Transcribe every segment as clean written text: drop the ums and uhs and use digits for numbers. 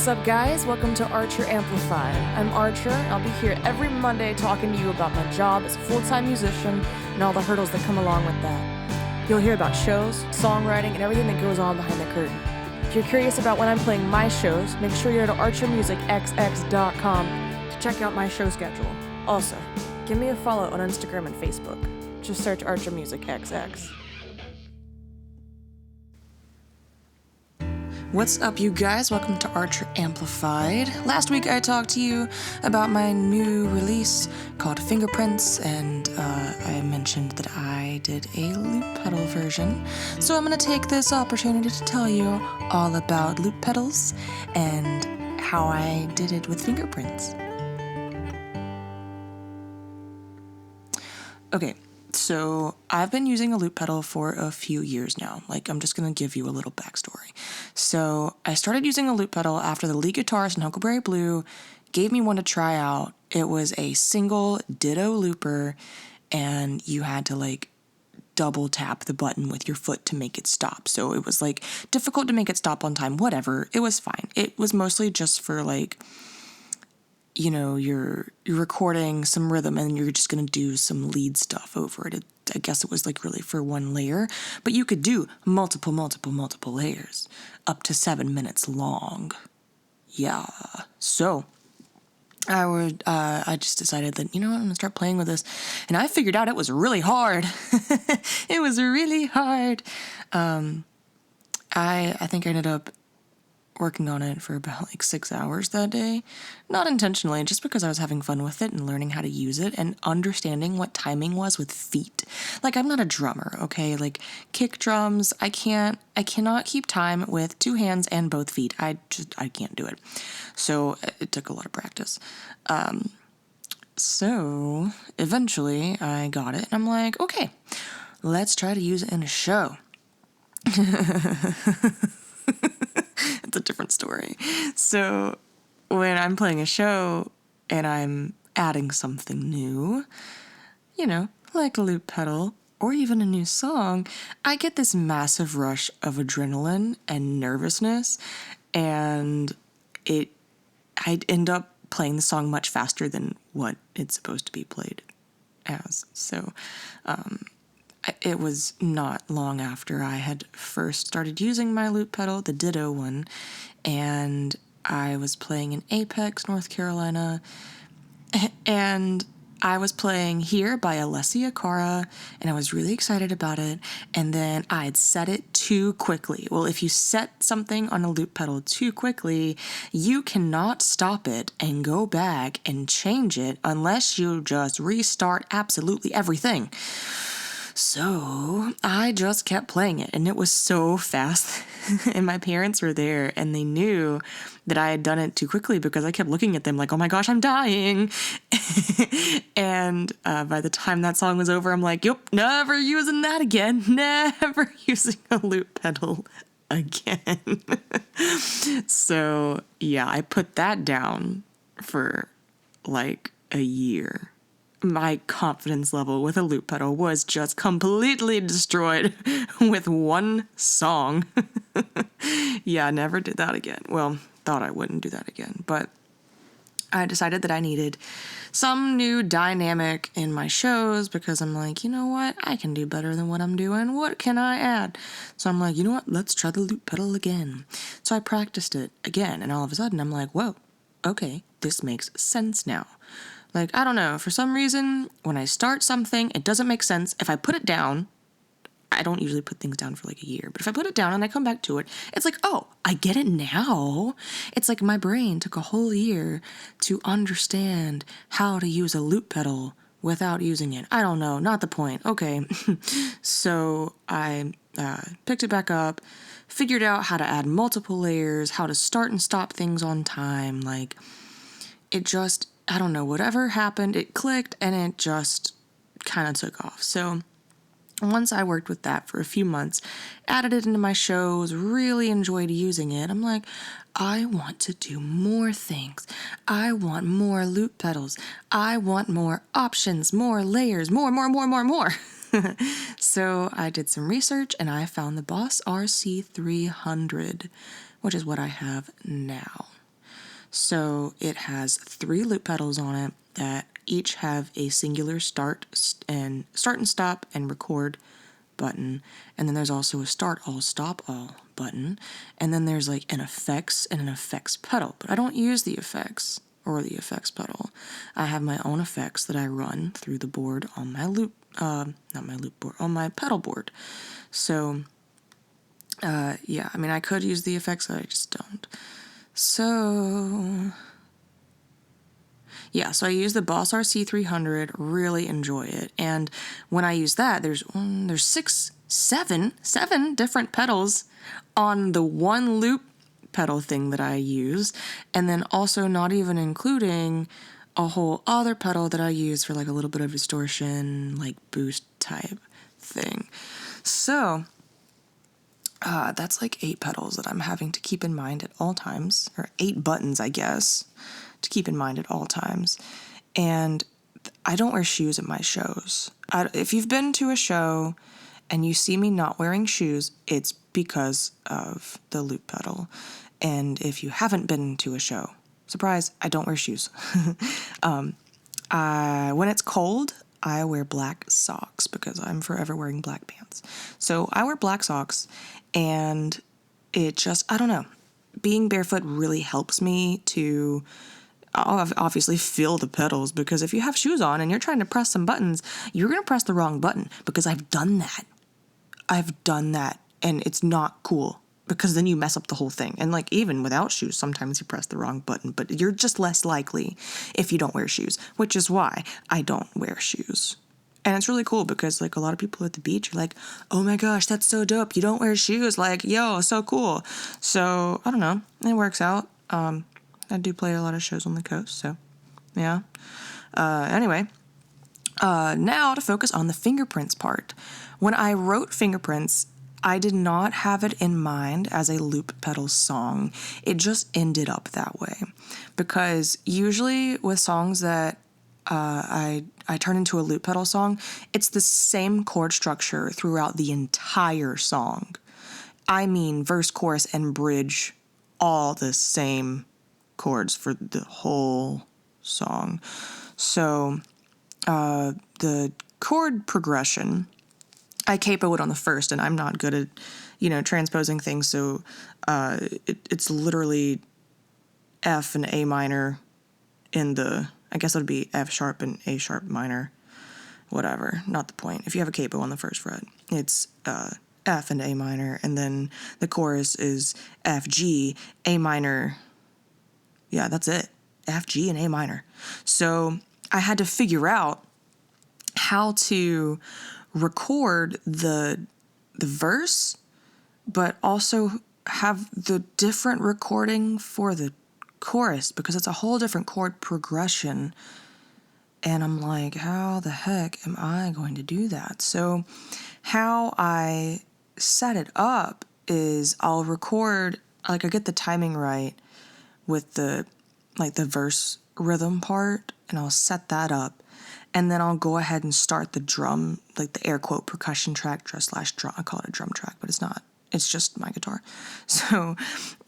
What's up, guys? Welcome to Archer Amplified. I'm Archer. I'll be here every Monday talking to you about my job as a full-time musician and all the hurdles that come along with that. You'll hear about shows, songwriting, and everything that goes on behind the curtain. If you're curious about when I'm playing my shows, make sure you go to archermusicxx.com to check out my show schedule. Also, give me a follow on Instagram and Facebook. Just search Archer Music XX. What's up, you guys? Welcome to Archer Amplified. Last week I talked to you about my new release called Fingerprints, and I mentioned that I did a loop pedal version. So I'm going to take this opportunity to tell you all about loop pedals and how I did it with Fingerprints. Okay. So I've been using a loop pedal for a few years now. I'm just going to give you a little backstory. So I started using a loop pedal after the lead guitarist in Huckleberry Blue gave me one to try out. It was a single ditto looper, and you had to double tap the button with your foot to make it stop. So it was difficult to make it stop on time, whatever. It was fine. It was mostly just for you're recording some rhythm and you're just going to do some lead stuff over it. I guess it was really for one layer, but you could do multiple layers up to 7 minutes long. Yeah. So I just decided that, I'm going to start playing with this, and I figured out it was really hard. It was really hard. I think I ended up working on it for about 6 hours that day. Not intentionally, just because I was having fun with it and learning how to use it and understanding what timing was with feet. I'm not a drummer, okay? Kick drums, I cannot keep time with two hands and both feet. I can't do it. So it took a lot of practice. So eventually I got it, and I'm like, okay, let's try to use it in a show. It's a different story. So when I'm playing a show and I'm adding something new, like a loop pedal or even a new song, I get this massive rush of adrenaline and nervousness, and I'd end up playing the song much faster than what it's supposed to be played as. So, it was not long after I had first started using my loop pedal, the Ditto one, and I was playing in Apex, North Carolina, and I was playing Here by Alessia Cara, and I was really excited about it, and then I'd set it too quickly. Well, if you set something on a loop pedal too quickly, you cannot stop it and go back and change it unless you just restart absolutely everything. So I just kept playing it, and it was so fast, and my parents were there, and they knew that I had done it too quickly because I kept looking at them like, oh my gosh, I'm dying. And by the time that song was over, I'm like, yep, never using that again, never using a loop pedal again. So yeah, I put that down for a year. My confidence level with a loop pedal was just completely destroyed with one song. Yeah, never did that again. Well, thought I wouldn't do that again, but I decided that I needed some new dynamic in my shows because I'm like, you know what? I can do better than what I'm doing. What can I add? So I'm like, you know what? Let's try the loop pedal again. So I practiced it again, and all of a sudden I'm like, whoa, okay, this makes sense now. I don't know, for some reason, when I start something, it doesn't make sense. If I put it down, I don't usually put things down for a year, but if I put it down and I come back to it, it's oh, I get it now. It's my brain took a whole year to understand how to use a loop pedal without using it. I don't know, not the point. Okay, so I picked it back up, figured out how to add multiple layers, how to start and stop things on time. It just, I don't know, whatever happened, it clicked, and it just kind of took off. So once I worked with that for a few months, added it into my shows, really enjoyed using it, I'm like, I want to do more things. I want more loop pedals. I want more options, more layers, more. So I did some research, and I found the Boss RC300, which is what I have now. So it has 3 loop pedals on it that each have a singular start and stop and record button. And then there's also a start all, stop all button. And then there's like an effects and an effects pedal. But I don't use the effects or the effects pedal. I have my own effects that I run through the board on my on my pedal board. So, yeah, I mean, I could use the effects, but I just don't. So, yeah, so I use the Boss RC300, really enjoy it. And when I use that, there's seven different pedals on the one loop pedal thing that I use. And then also not even including a whole other pedal that I use for like a little bit of distortion, like boost type thing. So, that's like 8 pedals that I'm having to keep in mind at all times, or 8 buttons, I guess, to keep in mind at all times. And I don't wear shoes at my shows. If you've been to a show and you see me not wearing shoes, it's because of the loop pedal. And if you haven't been to a show, surprise, I don't wear shoes. When it's cold, I wear black socks because I'm forever wearing black pants. So I wear black socks, and it just, I don't know, being barefoot really helps me to obviously feel the pedals, because if you have shoes on and you're trying to press some buttons, you're going to press the wrong button, because I've done that. And it's not cool, because then you mess up the whole thing. And like, even without shoes, sometimes you press the wrong button, but you're just less likely if you don't wear shoes, which is why I don't wear shoes. And it's really cool because like a lot of people at the beach are like, oh my gosh, that's so dope, you don't wear shoes, like, yo, so cool. So I don't know, it works out. I do play a lot of shows on the coast, so yeah. Anyway, now to focus on the Fingerprints part. When I wrote Fingerprints, I did not have it in mind as a loop pedal song. It just ended up that way. Because usually with songs that I turn into a loop pedal song, it's the same chord structure throughout the entire song. I mean, verse, chorus, and bridge, all the same chords for the whole song. So the chord progression, I capo it on the first, and I'm not good at, transposing things, so it's literally F and A minor in the, I guess it would be F sharp and A sharp minor, whatever, not the point. If you have a capo on the first fret, it's F and A minor, and then the chorus is F, G, A minor. Yeah, that's it. F, G, and A minor. So I had to figure out how to record the verse, but also have the different recording for the chorus, because it's a whole different chord progression. And I'm like, how the heck am I going to do that? So how I set it up is I'll record, like I get the timing right with the verse rhythm part, and I'll set that up. And then I'll go ahead and start the drum, like the air quote percussion track /drum. I call it a drum track, but it's not. It's just my guitar. So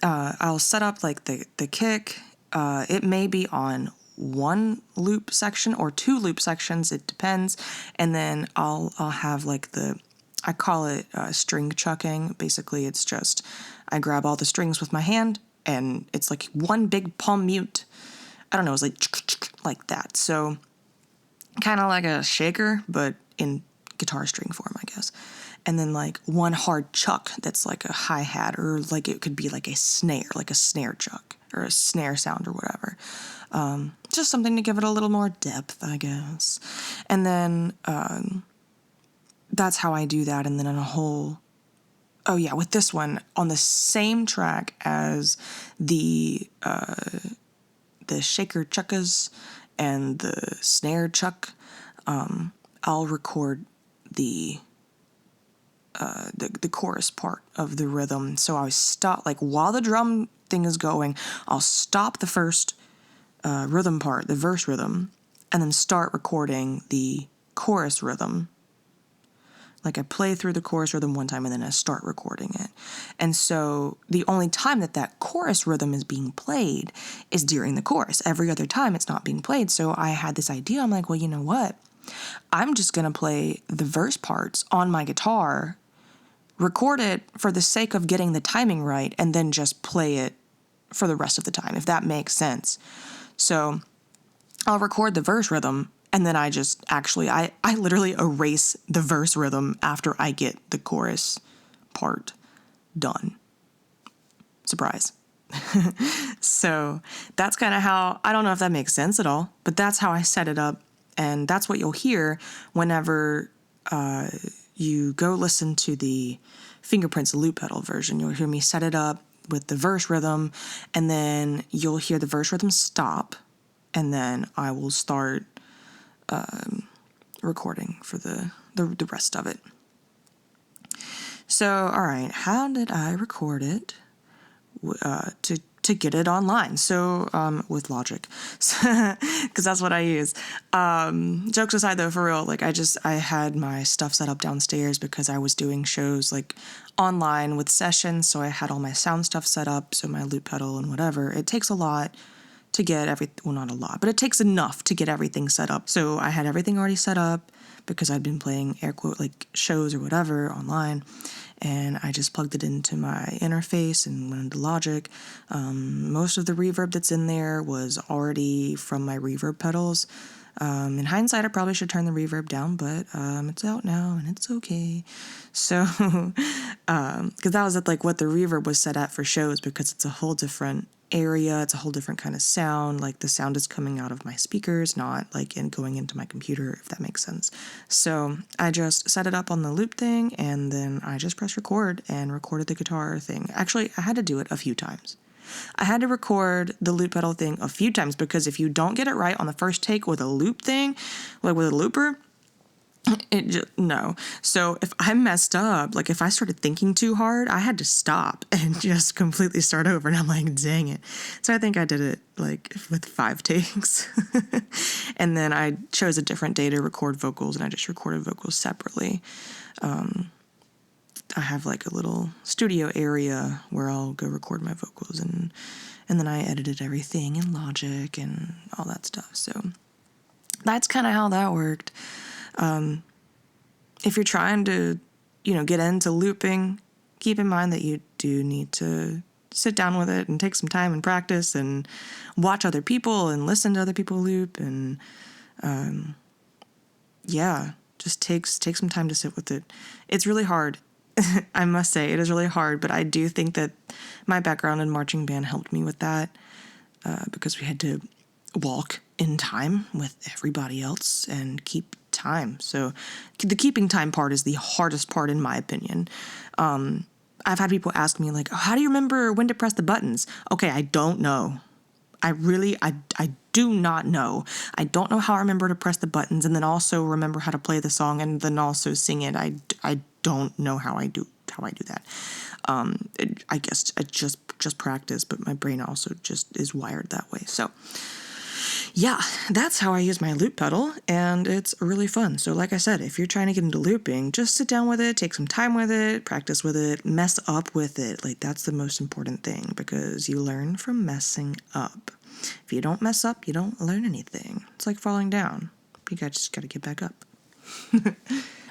I'll set up like the kick. It may be on 1 loop section or 2 loop sections. It depends. And then I'll have like I call it string chucking. Basically, it's just I grab all the strings with my hand, and it's like one big palm mute. I don't know. It's like that. So kind of like a shaker, but in guitar string form, I guess. And then like one hard chuck that's like a hi-hat, or like it could be like a snare chuck or a snare sound or whatever. Just something to give it a little more depth, I guess. And then that's how I do that. And then with this one, on the same track as the shaker chuckas and the snare chuck, I'll record the chorus part of the rhythm. So I stop, like while the drum thing is going, I'll stop the first rhythm part, the verse rhythm, and then start recording the chorus rhythm, Like I play through the chorus rhythm one time and then I start recording it. And so the only time that chorus rhythm is being played is during the chorus. Every other time it's not being played. So I had this idea. I'm like, well, you know what? I'm just going to play the verse parts on my guitar, record it for the sake of getting the timing right, and then just play it for the rest of the time, if that makes sense. So I'll record the verse rhythm, and then I just I literally erase the verse rhythm after I get the chorus part done. Surprise. So that's kind of how, I don't know if that makes sense at all, but that's how I set it up. And that's what you'll hear whenever you go listen to the Fingerprints loop pedal version. You'll hear me set it up with the verse rhythm, and then you'll hear the verse rhythm stop, and then I will start recording for the rest of it. So, all right, how did I record it to get it online? So, with Logic, because that's what I use. Jokes aside, though, for real, like I had my stuff set up downstairs because I was doing shows like online with sessions, so I had all my sound stuff set up, so my loop pedal and whatever. It takes a lot to get well, not a lot, but it takes enough to get everything set up. So I had everything already set up because I'd been playing air quote like shows or whatever online, and I just plugged it into my interface and went into Logic. Most of the reverb that's in there was already from my reverb pedals. In hindsight, I probably should turn the reverb down, but it's out now and it's okay. So, because that was at like what the reverb was set at for shows, because it's a whole different area, it's a whole different kind of sound. Like the sound is coming out of my speakers, not like going into my computer, if that makes sense. So I just set it up on the loop thing, and then I just pressed record and recorded the guitar thing. Actually, I had to do it a few times. I had to record the loop pedal thing a few times, because if you don't get it right on the first take with a loop thing, like with a looper, no. So if I messed up, like if I started thinking too hard, I had to stop and just completely start over. And I'm like, dang it. So I think I did it like with 5 takes. And then I chose a different day to record vocals, and I just recorded vocals separately. I have like a little studio area where I'll go record my vocals, and then I edited everything in Logic and all that stuff. So that's kind of how that worked. If you're trying to, get into looping, keep in mind that you do need to sit down with it and take some time and practice and watch other people and listen to other people loop, and just take some time to sit with it. It's really hard. I must say, it is really hard, but I do think that my background in marching band helped me with that, because we had to walk in time with everybody else and keep time. So the keeping time part is the hardest part, in my opinion. I've had people ask me like, oh, how do you remember when to press the buttons? Okay, I don't know. I do not know. I don't know how I remember to press the buttons, and then also remember how to play the song, and then also sing it. I don't know how I do that. I guess I just practice, but my brain also just is wired that way. So yeah, that's how I use my loop pedal, and it's really fun. So like I said, if you're trying to get into looping, just sit down with it, take some time with it, practice with it, mess up with it. Like, that's the most important thing, because you learn from messing up. If you don't mess up, you don't learn anything. It's like falling down. You just got to get back up.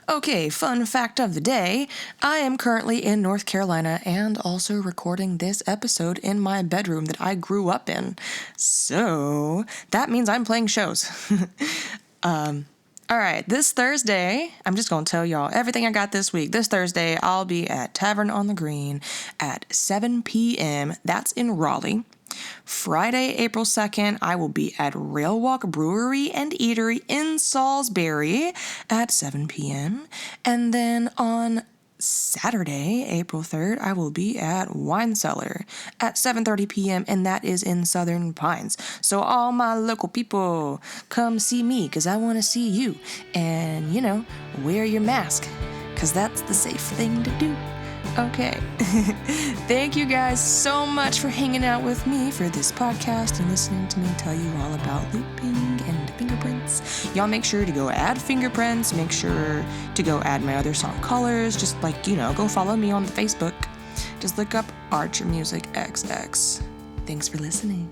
Okay, fun fact of the day. I am currently in North Carolina and also recording this episode in my bedroom that I grew up in. So that means I'm playing shows. All right, this Thursday, I'm just going to tell y'all everything I got this week. This Thursday, I'll be at Tavern on the Green at 7 p.m. That's in Raleigh. Friday, April 2nd, I will be at Railwalk Brewery and Eatery in Salisbury at 7 p.m. And then on Saturday, April 3rd, I will be at Wine Cellar at 7:30 p.m. and that is in Southern Pines. So all my local people, come see me, because I want to see you. And, wear your mask, because that's the safe thing to do. Okay. Thank you guys so much for hanging out with me for this podcast and listening to me tell you all about looping and fingerprints Fingerprints. Y'all make sure to go add Fingerprints. Make sure to go add my other song Colors. Just go follow me on the Facebook. Just look up Archer Music XX. Thanks for listening.